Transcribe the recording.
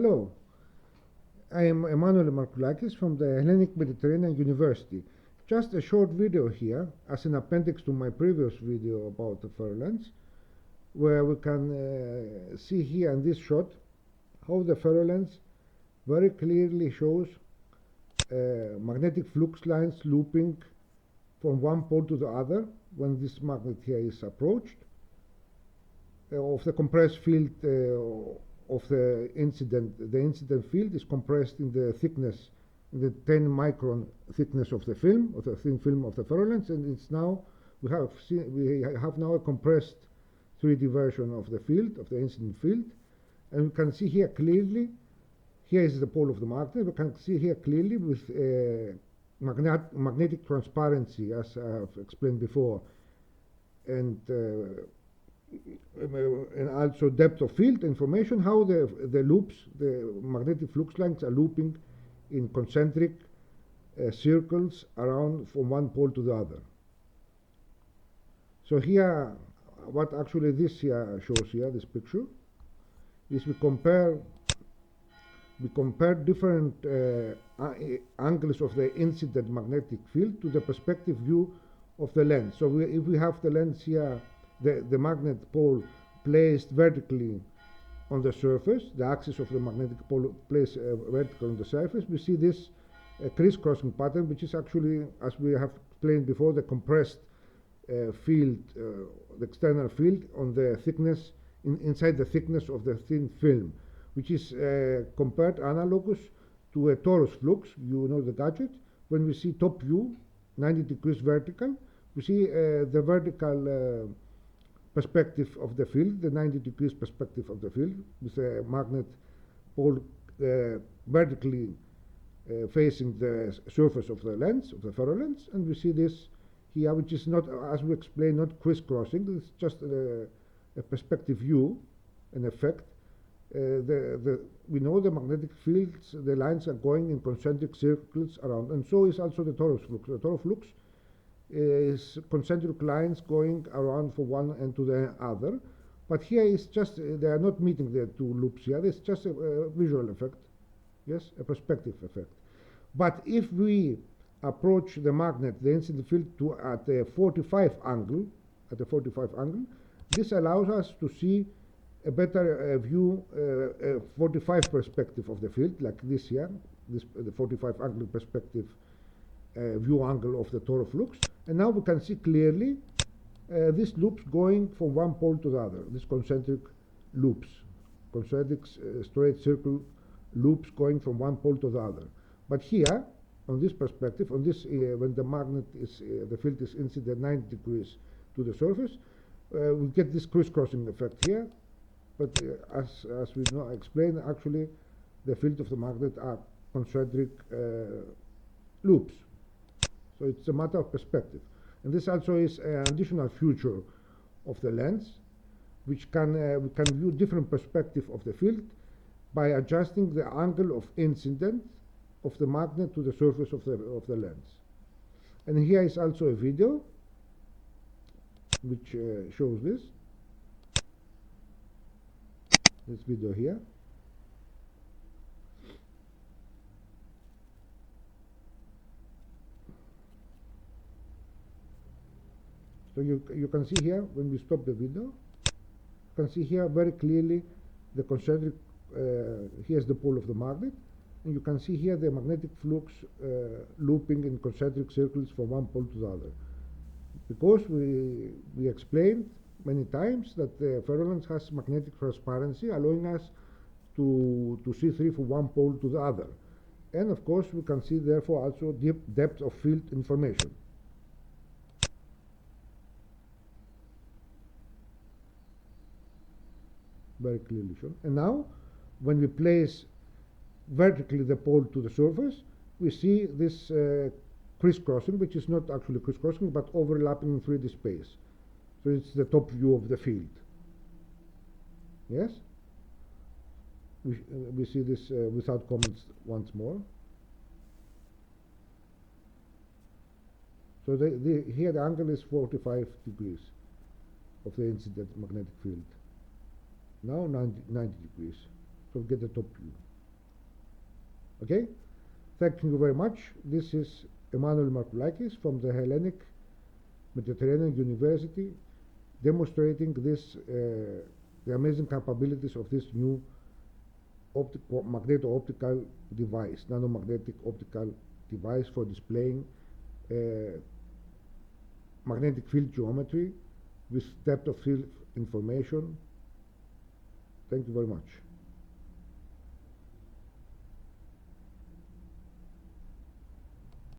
Hello, I am Emmanouil Markoulakis from the Hellenic Mediterranean University. Just a short video here as an appendix to my previous video about the ferrolens, where we can see here in this shot how the ferrolens very clearly shows magnetic flux lines looping from one pole to the other when this magnet here is approached, of the compressed field of the incident. The incident field is compressed in the thickness, in the 10 micron thickness of the film, of the thin film of the ferrolens, and it's now we have now a compressed 3D version of the field, of the incident field, and we can see here clearly. Here is the pole of the magnet. We can see here clearly with magnetic transparency, as I have explained before, and also depth of field information, how the loops, the magnetic flux lines are looping in concentric circles around from one pole to the other. So here, what actually this here shows here, this picture, is we compare different angles of the incident magnetic field to the perspective view of the lens. So if we have the lens here, the magnet pole placed vertically on the surface, the axis of the magnetic pole placed vertically on the surface, we see this crisscrossing pattern, which is actually, as we have explained before, the compressed field, the external field on the thickness, inside the thickness of the thin film, which is compared analogous to a torus flux. You know the gadget. When we see top view, 90 degrees vertical, we see the vertical perspective of the field, the 90 degrees perspective of the field, with the magnet pole vertically facing the surface of the lens, of the ferrolens, and we see this here, which is not, as we explained, not crisscrossing. It's just a perspective view, an effect. We know the magnetic fields, the lines are going in concentric circles around, and so is also the torus flux. The torus flux is concentric lines going around from one end to the other, but here is just they are not meeting the two loops here. It's just a visual effect, yes, a perspective effect. But if we approach the magnet, the incident field, at a 45 angle, this allows us to see a better view, 45 perspective of the field, like this here, the 45 angle perspective view angle of the torus flux. And now we can see clearly these loops going from one pole to the other, these concentric loops, concentric straight circle loops going from one pole to the other. But here, on this perspective, on this, when the magnet is, the field is incident 90 degrees to the surface, we get this crisscrossing effect here. But as we know, explained, actually, the field of the magnet are concentric loops. So it's a matter of perspective. And this also is an additional feature of the lens, which can we can view different perspective of the field by adjusting the angle of incident of the magnet to the surface of the lens. And here is also a video which shows this video here. So you can see here, when we stop the video, you can see here very clearly the concentric, here's the pole of the magnet, and you can see here the magnetic flux looping in concentric circles from one pole to the other. Because we explained many times that the ferrolens has magnetic transparency, allowing us to see through from one pole to the other. And of course we can see therefore also deep depth of field information. Very clearly shown. And now when we place vertically the pole to the surface, we see this crisscrossing, which is not actually crisscrossing but overlapping in 3D space. So it's the top view of the field. Yes? We see this without comments once more. So here the angle is 45 degrees of the incident magnetic field. Now 90 degrees. So we get the top view. Okay? Thank you very much. This is Emmanouil Markoulakis from the Hellenic Mediterranean University, demonstrating this the amazing capabilities of this new magneto-optical device, nanomagnetic optical device for displaying magnetic field geometry with depth of field information. Thank you very much.